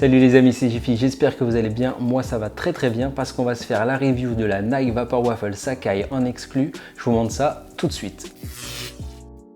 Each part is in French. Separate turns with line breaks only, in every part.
Salut les amis, c'est Jiffy, j'espère que vous allez bien. Moi ça va très bien parce qu'on va se faire la review de la Nike Vapor Waffle Sacai en exclu. Je vous montre ça tout de suite.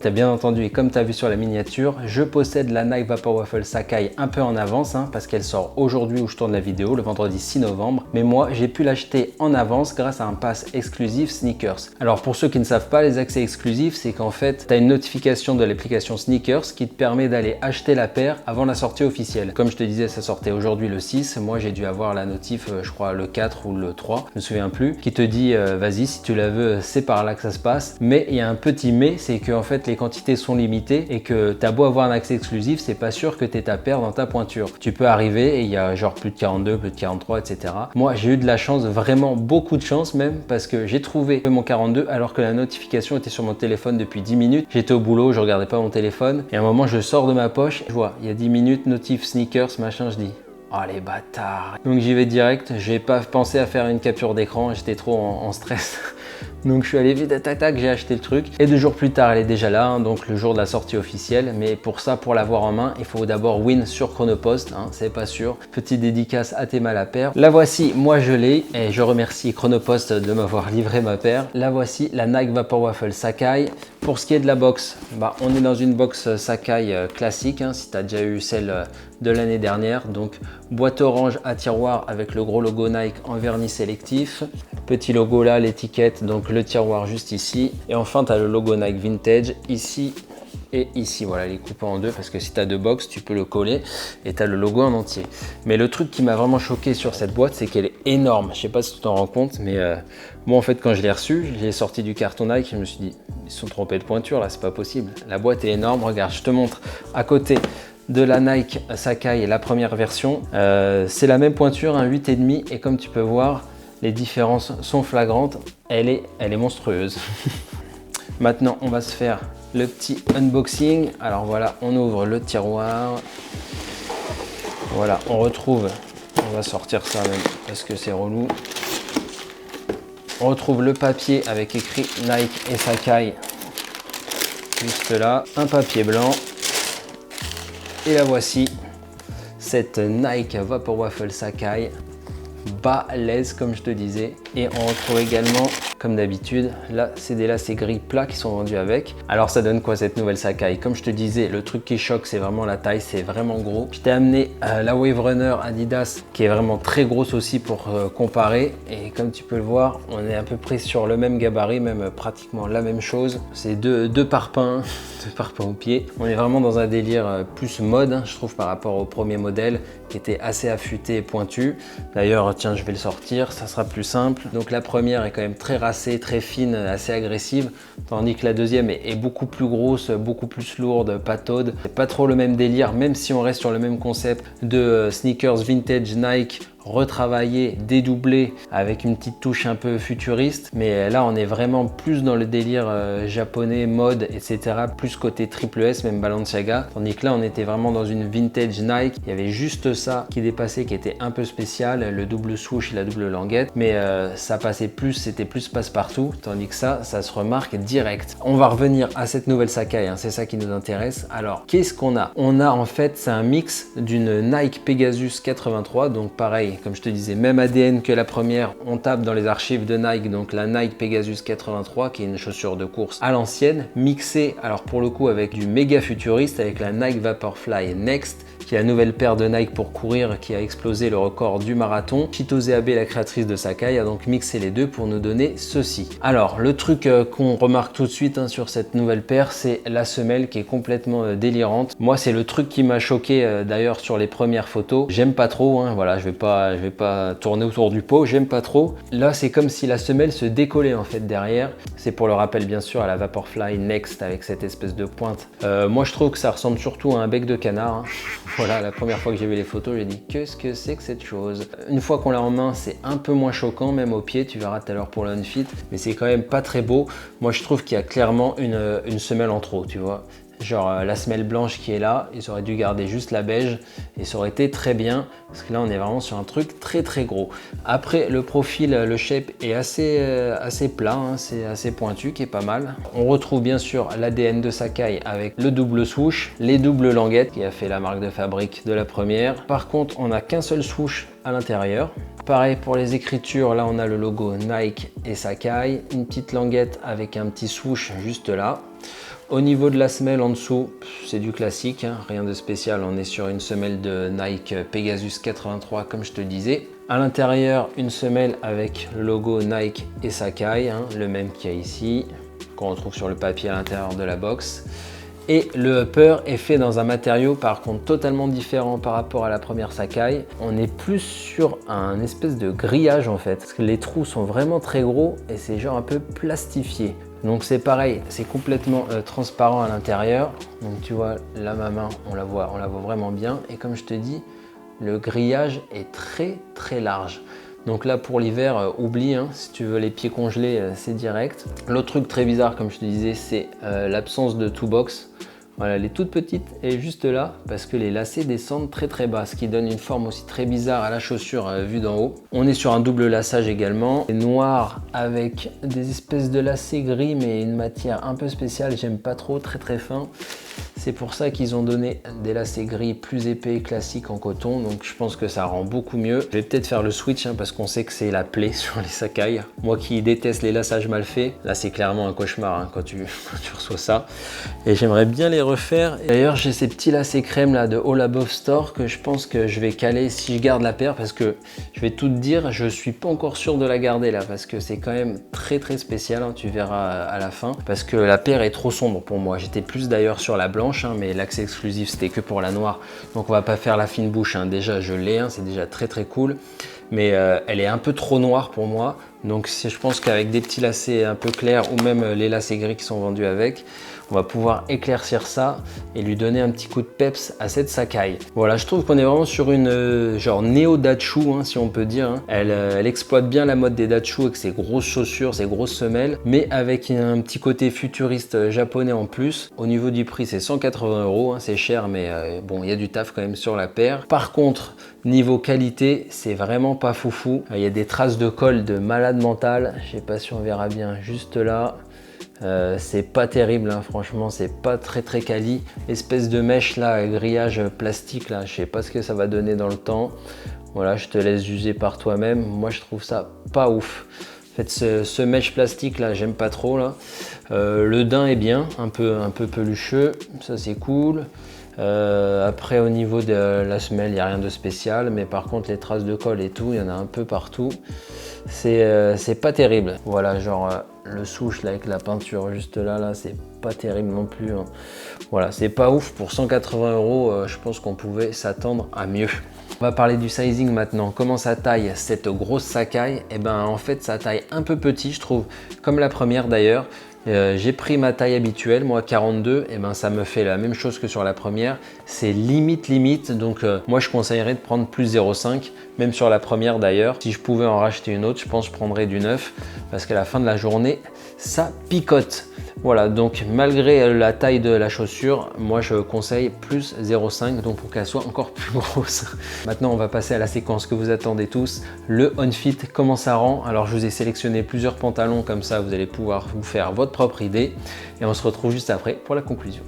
T'as bien entendu et comme tu as vu sur la miniature, je possède la Nike Vapor Waffle Sacai un peu en avance parce qu'elle sort aujourd'hui où je tourne la vidéo, le vendredi 6 novembre. Mais moi, j'ai pu l'acheter en avance grâce à un pass exclusif Sneakers. Alors pour ceux qui ne savent pas, les accès exclusifs, c'est qu'en fait, tu as une notification de l'application Sneakers qui te permet d'aller acheter la paire avant la sortie officielle. Comme je te disais, ça sortait aujourd'hui le 6. Moi, j'ai dû avoir la notif, je crois, le 4 ou le 3, je me souviens plus, qui te dit, vas-y, si tu la veux, c'est par là que ça se passe. Mais il y a un petit mais, c'est que en fait, les quantités sont limitées et que tu as beau avoir un accès exclusif, c'est pas sûr que tu aies ta paire dans ta pointure. Tu peux arriver et il y a genre plus de 42, plus de 43, etc. Moi, j'ai eu de la chance, vraiment beaucoup de chance même, parce que j'ai trouvé mon 42 alors que la notification était sur mon téléphone depuis 10 minutes. J'étais au boulot, je regardais pas mon téléphone et à un moment, je sors de ma poche, je vois, il y a 10 minutes, notif Sneakers, machin, je dis... Oh les bâtards. Donc j'y vais direct, j'ai pas pensé à faire une capture d'écran, j'étais trop en stress. Donc je suis allé vite, tac, j'ai acheté le truc. Et 2 jours plus tard, elle est déjà là, donc le jour de la sortie officielle. Mais pour ça, pour l'avoir en main, il faut d'abord win sur Chronopost, c'est pas sûr. Petite dédicace à Théma la paire. La voici, moi je l'ai, et je remercie Chronopost de m'avoir livré ma paire. La voici, la Nike Vapor Waffle Sacai. Pour ce qui est de la box, on est dans une box Sacai classique, si tu as déjà eu celle de l'année dernière. Donc boîte orange à tiroir avec le gros logo Nike en vernis sélectif. Petit logo là, l'étiquette, donc le tiroir juste ici. Et enfin, tu as le logo Nike Vintage ici et ici. Voilà, il est coupé en deux parce que si tu as 2 box, tu peux le coller et tu as le logo en entier. Mais le truc qui m'a vraiment choqué sur cette boîte, c'est qu'elle est énorme. Je sais pas si tu t'en rends compte, mais moi en fait, quand je l'ai reçue, je l'ai sorti du carton Nike, je me suis dit, ils sont trompés de pointure là, c'est pas possible. La boîte est énorme. Regarde, je te montre à côté de la Nike Sacai, la première version. C'est la même pointure, un 8,5 et comme tu peux voir, les différences sont flagrantes. Elle est monstrueuse. Maintenant, on va se faire le petit unboxing. Alors voilà, on ouvre le tiroir. Voilà, on retrouve, on va sortir ça même parce que c'est relou. On retrouve le papier avec écrit Nike et Sacai juste là. Un papier blanc. Et la voici, cette Nike Vapor Waffle Sacai, balèze comme je te disais. Et on retrouve également, comme d'habitude, là c'est des lacets gris plats qui sont vendus avec. Alors ça donne quoi cette nouvelle Sacai? Comme je te disais, le truc qui choque c'est vraiment la taille, c'est vraiment gros. Je t'ai amené la Wave Runner Adidas qui est vraiment très grosse aussi pour comparer. Et comme tu peux le voir, on est à peu près sur le même gabarit, même pratiquement la même chose. C'est deux parpaings, 2 parpaings au pied. On est vraiment dans un délire plus mode, je trouve, par rapport au premier modèle qui était assez affûté et pointu. D'ailleurs, tiens, je vais le sortir, ça sera plus simple. Donc la première est quand même très racée, très fine, assez agressive, tandis que la deuxième est beaucoup plus grosse, beaucoup plus lourde, pataude. C'est pas trop le même délire, même si on reste sur le même concept de sneakers vintage Nike, retravaillé, dédoublé avec une petite touche un peu futuriste, mais là on est vraiment plus dans le délire japonais, mode, etc. Plus côté triple S, même Balenciaga, tandis que là on était vraiment dans une vintage Nike. Il y avait juste ça qui dépassait, qui était un peu spécial, le double swoosh et la double languette, mais ça passait plus, c'était plus passe-partout, tandis que ça se remarque direct. On va revenir à cette nouvelle Sacai, c'est ça qui nous intéresse. Alors qu'est-ce qu'on a? On a en fait, c'est un mix d'une Nike Pegasus 83, donc pareil, comme je te disais, même ADN que la première. On tape dans les archives de Nike, donc la Nike Pegasus 83 qui est une chaussure de course à l'ancienne, mixée alors pour le coup avec du méga futuriste, avec la Nike Vaporfly Next, qui est la nouvelle paire de Nike pour courir qui a explosé le record du marathon. Chitose Abe, la créatrice de Sacai, a donc mixé les deux pour nous donner ceci. Alors le truc qu'on remarque tout de suite sur cette nouvelle paire, c'est la semelle qui est complètement délirante. Moi c'est le truc qui m'a choqué d'ailleurs sur les premières photos. J'aime pas trop, voilà, je vais pas tourner autour du pot, j'aime pas trop. Là c'est comme si la semelle se décollait en fait derrière. C'est pour le rappel bien sûr à la Vaporfly Next avec cette espèce de pointe. Moi je trouve que ça ressemble surtout à un bec de canard. Voilà, la première fois que j'ai vu les photos, j'ai dit qu'est-ce que c'est que cette chose? Une fois qu'on l'a en main, c'est un peu moins choquant, même au pied, tu verras tout à l'heure pour le unfit, mais c'est quand même pas très beau. Moi je trouve qu'il y a clairement une semelle en trop, tu vois. genre la semelle blanche qui est là, ils auraient dû garder juste la beige et ça aurait été très bien parce que là on est vraiment sur un truc très gros. Après le profil, le shape est assez plat, hein, c'est assez pointu qui est pas mal. On retrouve bien sûr l'ADN de Sacai avec le double swoosh, les doubles languettes qui a fait la marque de fabrique de la première. Par contre on n'a qu'un seul swoosh à l'intérieur. Pareil pour les écritures, là on a le logo Nike et Sacai, une petite languette avec un petit swoosh juste là. Au niveau de la semelle en dessous, c'est du classique, hein, rien de spécial, on est sur une semelle de Nike Pegasus 83 comme je te disais. À l'intérieur, une semelle avec le logo Nike et Sacai, hein, le même qu'il y a ici, qu'on retrouve sur le papier à l'intérieur de la box. Et le upper est fait dans un matériau par contre totalement différent par rapport à la première Sacai. On est plus sur un espèce de grillage en fait, parce que les trous sont vraiment très gros et c'est genre un peu plastifié. Donc c'est pareil, c'est complètement transparent à l'intérieur. Donc tu vois, là ma main, on la voit vraiment bien. Et comme je te dis, le grillage est très large. Donc là pour l'hiver, oublie, hein, si tu veux les pieds congelés, c'est direct. L'autre truc très bizarre, comme je te disais, c'est l'absence de toe box. Voilà, elle est toute petite et juste là parce que les lacets descendent très bas, ce qui donne une forme aussi très bizarre à la chaussure vue d'en haut. On est sur un double laçage également, noir avec des espèces de lacets gris mais une matière un peu spéciale, j'aime pas trop, très fin. C'est pour ça qu'ils ont donné des lacets gris plus épais, classiques en coton, donc je pense que ça rend beaucoup mieux. Je vais peut-être faire le switch hein, parce qu'on sait que c'est la plaie sur les Sacai. Moi qui déteste les laçages mal faits, là c'est clairement un cauchemar hein, quand tu reçois ça. Et j'aimerais bien les refaire. D'ailleurs j'ai ces petits lacets crème là de All Above Store que je pense que je vais caler si je garde la paire, parce que je vais tout te dire, je suis pas encore sûr de la garder là parce que c'est quand même très spécial, hein, tu verras à la fin, parce que la paire est trop sombre pour moi. J'étais plus d'ailleurs sur la blanche, hein, mais l'accès exclusif c'était que pour la noire, donc on va pas faire la fine bouche, hein. Déjà je l'ai, hein, c'est déjà très cool, mais elle est un peu trop noire pour moi, donc je pense qu'avec des petits lacets un peu clairs ou même les lacets gris qui sont vendus avec, on va pouvoir éclaircir ça et lui donner un petit coup de peps à cette Sacai. Voilà, je trouve qu'on est vraiment sur une genre néo Dachu, hein, si on peut dire, hein. Elle exploite bien la mode des Dachu avec ses grosses chaussures, ses grosses semelles, mais avec un petit côté futuriste japonais en plus. Au niveau du prix, c'est 180 €, hein, c'est cher, mais bon, il y a du taf quand même sur la paire. Par contre, niveau qualité, c'est vraiment pas foufou. Il y a des traces de colle de malade mental. Je sais pas si on verra bien juste là. C'est pas terrible, hein, franchement, c'est pas très quali. Espèce de mèche là, grillage plastique là, je sais pas ce que ça va donner dans le temps. Voilà, je te laisse juger par toi-même. Moi, je trouve ça pas ouf. En fait, ce mèche plastique là, j'aime pas trop là. Le daim est bien, un peu pelucheux, ça c'est cool. Après au niveau de la semelle, il n'y a rien de spécial, mais par contre les traces de colle et tout, il y en a un peu partout. C'est pas terrible. Voilà, genre le souche là avec la peinture juste là, c'est pas terrible non plus, hein. Voilà, c'est pas ouf. Pour 180 €, je pense qu'on pouvait s'attendre à mieux. On va parler du sizing maintenant. Comment ça taille cette grosse Sacai? Et ben en fait ça taille un peu petit, je trouve, comme la première d'ailleurs. J'ai pris ma taille habituelle, moi 42, et ben ça me fait la même chose que sur la première. C'est limite, donc moi je conseillerais de prendre plus 0,5, même sur la première d'ailleurs. Si je pouvais en racheter une autre, je pense que je prendrais du 9, parce qu'à la fin de la journée, ça picote. Voilà, donc malgré la taille de la chaussure, moi je conseille plus 0,5, donc pour qu'elle soit encore plus grosse. Maintenant on va passer à la séquence que vous attendez tous, le on-fit, comment ça rend. Alors je vous ai sélectionné plusieurs pantalons, comme ça vous allez pouvoir vous faire votre propre idée, et on se retrouve juste après pour la conclusion.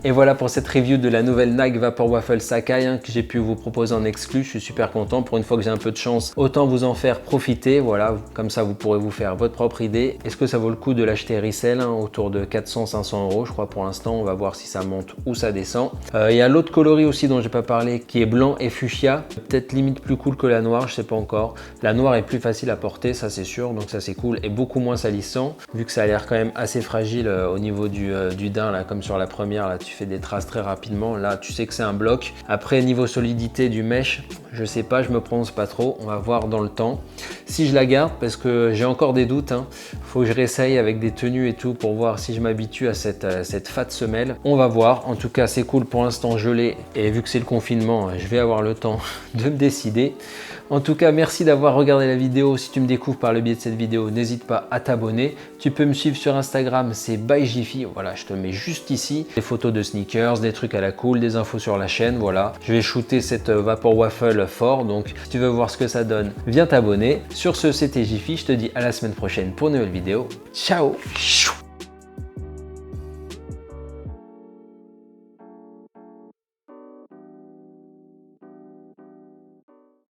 Et voilà pour cette review de la nouvelle Nike Vapor Waffle Sacai que j'ai pu vous proposer en exclu. Je suis super content. Pour une fois que j'ai un peu de chance, autant vous en faire profiter. Voilà, comme ça vous pourrez vous faire votre propre idée. Est-ce que ça vaut le coup de l'acheter resell autour de 400-500 €, je crois pour l'instant. On va voir si ça monte ou ça descend. Il y a l'autre coloris aussi dont j'ai pas parlé qui est blanc et fuchsia. Peut-être limite plus cool que la noire, je sais pas encore. La noire est plus facile à porter, ça c'est sûr. Donc ça c'est cool et beaucoup moins salissant vu que ça a l'air quand même assez fragile au niveau du daim là, comme sur la première là. Tu fais des traces très rapidement, là tu sais que c'est un bloc. Après niveau solidité du mesh, je sais pas, je me prononce pas trop, on va voir dans le temps si je la garde parce que j'ai encore des doutes. Faut que je réessaye avec des tenues et tout pour voir si je m'habitue à cette fat semelle. On va voir, en tout cas c'est cool pour l'instant, je l'ai et vu que c'est le confinement, je vais avoir le temps de me décider. En tout cas, merci d'avoir regardé la vidéo. Si tu me découvres par le biais de cette vidéo, n'hésite pas à t'abonner. Tu peux me suivre sur Instagram, c'est byJiffy. Voilà, je te mets juste ici. Des photos de sneakers, des trucs à la cool, des infos sur la chaîne. Voilà, je vais shooter cette Vapor Waffle fort. Donc, si tu veux voir ce que ça donne, viens t'abonner. Sur ce, c'était Jiffy. Je te dis à la semaine prochaine pour une nouvelle vidéo. Ciao!